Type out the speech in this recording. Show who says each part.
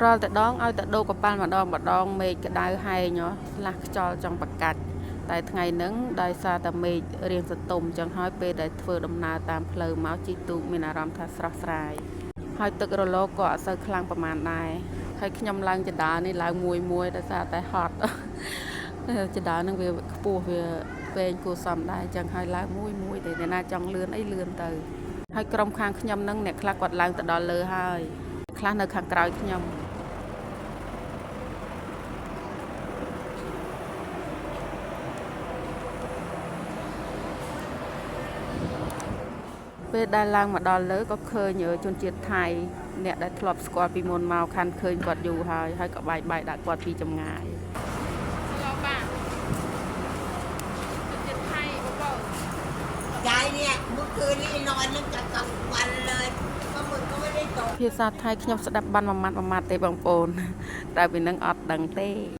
Speaker 1: រាល់តែដងឲ្យតែដូរកប៉ាល់ម្ដងមេឃក្តៅហែងខ្លះខ្យល់ចង់បកាច់តែថ្ងៃហ្នឹងដោយសារតែមេឃរៀងសន្ទុំចឹងហើយពេលដែលធ្វើដំណើរតាមផ្លូវមកជីទូកមានអារម្មណ៍ថាស្រស់ស្រាយហើយទឹករលកក៏អត់សូវខ្លាំងប្រហែលដែរហើយខ្ញុំឡើងចដានេះឡើងមួយដោយសារតែហត់ចដាហ្នឹងវាខ្ពស់វាវែងគួរសមដែរចឹងហើយឡើងមួយតែអ្នកណាចង់លឿនអីលឿនទៅហើយក្រុមខាងខ្ញុំហ្នឹងអ្នកខ្លះគាត់ឡើងទៅដល់លើហើយខ្លះនៅខាងក្រោយខ្ញុំពេលដែលឡើងមកដល់លើក៏ឃើញជនជាតិថៃអ្នកដែលធ្លាប់ស្គាល់ពីមុនមកខាន់ឃើញគាត់យូរហើយក៏បាយដាក់គាត់ពីចម្ងាយ
Speaker 2: ยายเนี่ยเมื่อคืนนี้นอนตั้งแต่กลางวันเลยก็มึงก็ไม่ได้ตก
Speaker 1: ភាសាថៃខ្ញុំស្ដាប់បានមួយម៉ាត់ទេបងប្អូនតែពីនឹងអត់ដឹងទេ